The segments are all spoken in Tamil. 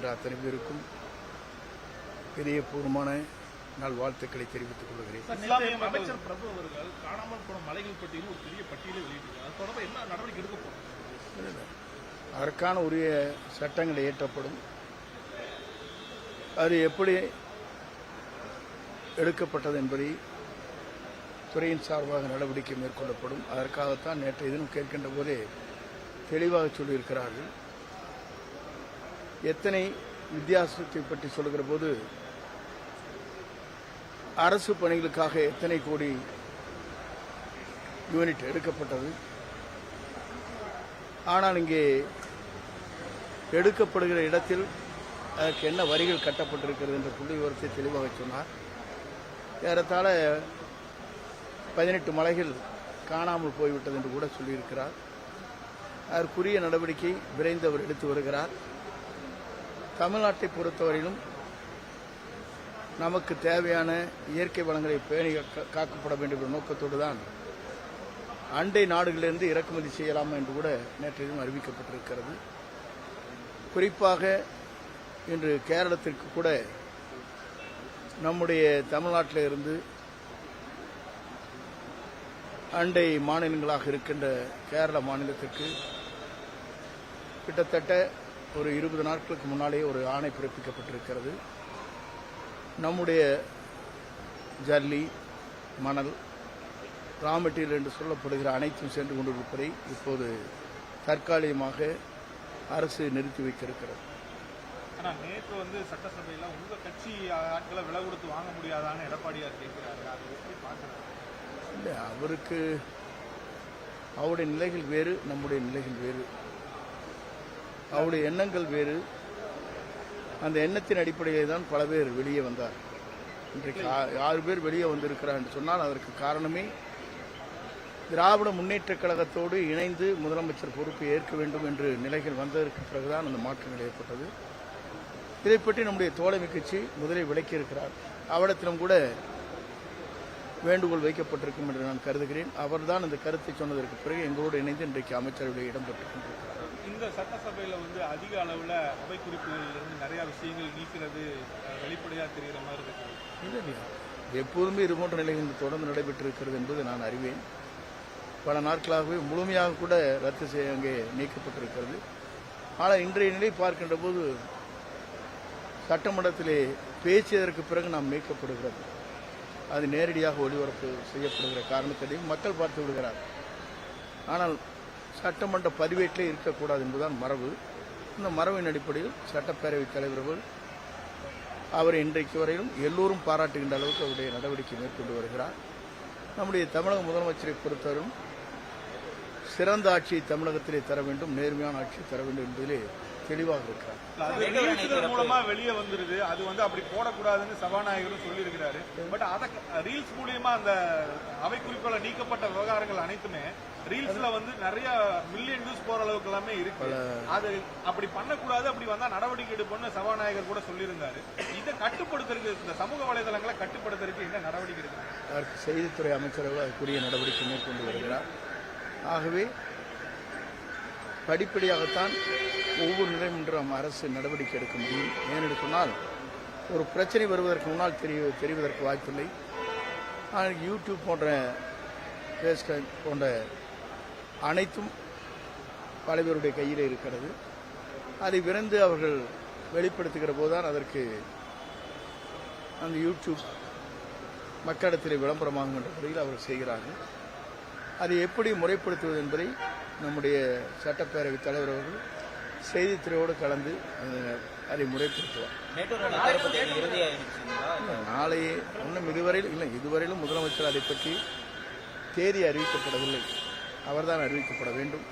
இருக்கின்ற அத்தனை பேருக்கும் இதயபூர்வமான நல்வாழ்த்துக்களை தெரிவித்துக் கொள்கிறேன். அமைச்சர் பிரபு அவர்கள் காணாமல் போன மலைகள் பட்டியலில் ஒரு பெரிய பட்டியலை வெளியிட்டிருக்காங்க. அது தொடர்பாக என்ன நடவடிக்கை எடுக்க போறோம்? அதற்கான உரிய சட்டங்கள் இயற்றப்படும். அது எப்படி எடுக்கப்பட்டது என்பதை துறையின் சார்பாக நடவடிக்கை மேற்கொள்ளப்படும். அதற்காகத்தான் நேற்றைய தினம் கேட்கின்ற போதே தெளிவாக சொல்லியிருக்கிறார்கள். எத்தனை வித்தியாசத்தை பற்றி சொல்லுகிற போது அரசு பணிகளுக்காக எத்தனை கோடி யூனிட் எடுக்கப்பட்டது, ஆனால் இங்கே எடுக்கப்படுகிற இடத்தில் அதற்கு என்ன வரிகள் கட்டப்பட்டிருக்கிறது என்ற புள்ளி விவரத்தை தெளிவாக சொன்னார். ஏறத்தாழ 18 மலைகள் காணாமல் போய்விட்டது என்று கூட சொல்லியிருக்கிறார். அதற்குரிய நடவடிக்கை விரைந்து அவர் எடுத்து வருகிறார். தமிழ்நாட்டை பொறுத்தவரையிலும் நமக்கு தேவையான இயற்கை வளங்களை பேணி காக்கப்பட வேண்டும் என்ற நோக்கத்தோடு தான் அண்டை நாடுகளிலிருந்து இறக்குமதி செய்யலாம் என்று கூட நேற்றையும் அறிவிக்கப்பட்டிருக்கிறது. குறிப்பாக இன்று கேரளத்திற்கு கூட நம்முடைய தமிழ்நாட்டில் இருந்து அண்டை மாநிலங்களாக இருக்கின்ற கேரள மாநிலத்திற்கு கிட்டத்தட்ட ஒரு 20 நாட்களுக்கு முன்னாலே ஒரு ஆணை பிறப்பிக்கப்பட்டிருக்கிறது. நம்முடைய ஜல்லி, மணல், ரா மெட்டீரியல் என்று சொல்லப்படுகிற அனைத்தும் சென்று கொண்டிருப்பதை இப்போது தற்காலிகமாக அரசு நிறுத்தி வைத்திருக்கிறது. ஆனால் நேற்று சட்டசபையில் உங்கள் கட்சி ஆட்களை விலை கொடுத்து வாங்க முடியாதான்னு எடப்பாடியார் கேட்கிறாரு. அதை எப்படி பார்க்குறாரு? இல்லை, அவருக்கு அவருடைய நிலைகள் வேறு, நம்முடைய நிலைகள் வேறு, அவருடைய எண்ணங்கள் வேறு. அந்த எண்ணத்தின் அடிப்படையில் தான் பல பேர் வெளியே வந்தார். இன்றைக்கு 6 பேர் வெளியே வந்திருக்கிறார் என்று சொன்னால் அதற்கு காரணமே திராவிட முன்னேற்றக் கழகத்தோடு இணைந்து முதலமைச்சர் பொறுப்பை ஏற்க வேண்டும் என்று நிலைகள் வந்ததற்கு பிறகுதான் அந்த மாற்றங்கள் ஏற்பட்டது. இதை பற்றி நம்முடைய தோழமை கட்சி முதலில் விளக்கியிருக்கிறார். அவரிடத்திலும் கூட வேண்டுகோள் வைக்கப்பட்டிருக்கும் என்று நான் கருதுகிறேன். அவர்தான் இந்த கருத்தை சொன்னதற்கு பிறகு எங்களோடு இணைந்து இன்றைக்கு அமைச்சரவையில் இடம்பெற்றுக் கொண்டிருக்கிறார். இந்த சட்டசபையில் அதிக அளவில் அவை குறிப்புகளிலிருந்து நிறைய விஷயங்கள் நீக்கிறது வெளிப்படையாக தெரிகிற மாதிரி இருக்கு. இல்லை, எப்போதுமே இதுபோன்ற நிலைகள் தொடர்ந்து நடைபெற்றிருக்கிறது என்பது நான் அறிவேன். பல நாட்களாகவே முழுமையாக கூட ரத்து செய்ய அங்கே நீக்கப்பட்டிருக்கிறது. ஆனால் இன்றைய நிலை பார்க்கின்ற போது சட்டமன்றத்திலே பேசியதற்கு பிறகு நாம் நீக்கப்படுகிறது. அது நேரடியாக ஒளிபரப்பு செய்யப்படுகிற காரணத்திலேயும் மக்கள் பார்த்து விடுகிறார். ஆனால் சட்டமன்ற பதிவேட்டிலே இருக்கக்கூடாது என்பதுதான் மரபு. இந்த மரபின் அடிப்படையில் சட்டப்பேரவைத் தலைவர்கள் அவரை இன்றைக்கு வரையிலும் எல்லோரும் பாராட்டுகின்ற அளவுக்கு அவருடைய நடவடிக்கை மேற்கொண்டு வருகிறார். நம்முடைய தமிழக முதலமைச்சரை பொறுத்தவரையும் சிறந்த ஆட்சியை தமிழகத்திலே தர வேண்டும், நேர்மையான ஆட்சியை தர வேண்டும் என்பதிலே தெளிவாக இருக்கிறார். மூலமா வெளியே வந்துருது, அது அப்படி போடக்கூடாதுன்னு சபாநாயகரும் சொல்லியிருக்கிறாரு. பட் அதை ரீல்ஸ் மூலியமா அந்த அவை குறிப்புல நீக்கப்பட்ட விவகாரங்கள் அனைத்துமே ரீல்ஸ்ல நிறைய மில்லியன் வியூஸ் போற அளவுக்கு எல்லாமே இருக்கு. அது அப்படி பண்ணக்கூடாது, அப்படி வந்தா நடவடிக்கை எடுப்போம்னு சபாநாயகர் கூட சொல்லியிருந்தாரு. இதை கட்டுப்படுத்துறதுக்கு, இந்த சமூக வலைதளங்களை கட்டுப்படுத்துறதுக்கு என்ன நடவடிக்கை எடுக்கிறார்? அதற்கு செய்தித்துறை அமைச்சர்கள் அதுக்குரிய நடவடிக்கை மேற்கொண்டு வருகிறார். ஆகவே படிப்படியாகத்தான் ஒவ்வொரு நிலையும் என்று அரசு நடவடிக்கை எடுக்க முடியும். ஏனென்று சொன்னால் ஒரு பிரச்சனை வருவதற்கு முன்னால் தெரிவதற்கு வாய்ப்பில்லை. ஆனால் யூடியூப் போன்ற ஃபேஸ்புக் போன்ற அனைத்தும் பல பேருடைய கையில் இருக்கிறது. அதை விரைந்து அவர்கள் வெளிப்படுத்துகிற போதுதான் அதற்கு அந்த யூடியூப் மக்களிடத்தில் விளம்பரமாகும் என்ற முறையில் அவர்கள் செய்கிறார்கள். அதை எப்படி முறைப்படுத்துவது என்பதை நம்முடைய சட்டப்பேரவைத் தலைவர் அவர்கள் செய்தித்துறையோடு கலந்து அதை முறைப்படுத்துவார். நாளையே இன்னும் இதுவரையிலும் முதலமைச்சர் அதை பற்றி தேதி அறிவிக்கப்படவில்லை. அவர்தான் அறிவிக்கப்பட வேண்டும்.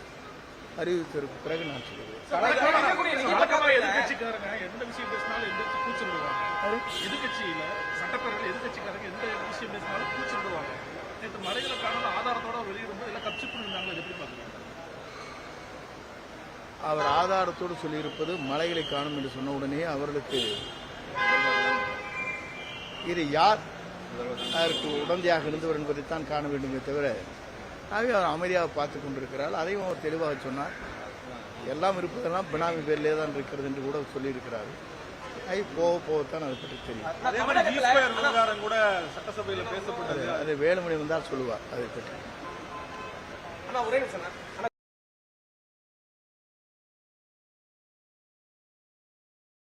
அறிவித்ததற்கு பிறகு நான் சொல்லுவேன். அவர் ஆதாரத்தோடு சொல்லியிருப்பது மலைகளை காணும் என்று சொன்ன உடனே அவர்களுக்கு இது யார் அதற்கு உடந்தையாக இருந்தவர் என்பதைத்தான் காண வேண்டுமே தவிர, ஆகவே அவர் அமைதியாக பார்த்துக் கொண்டிருக்கிறார். அதையும் அவர் தெளிவாக சொன்னார். எல்லாம் இருப்பதெல்லாம் பினாமி பேர்லேயே தான் இருக்கிறது என்று கூட சொல்லியிருக்கிறாரு. போக போகத்தான் அதை பற்றி தெரியும். அதே மாதிரி G ஸ்கொயர் விவகாரம் கூட சட்டசபையில் பேசப்பட்டது. அது வேலுமணி வந்தால் சொல்லுவார் அதை பற்றி. ஒரே நிமிஷம்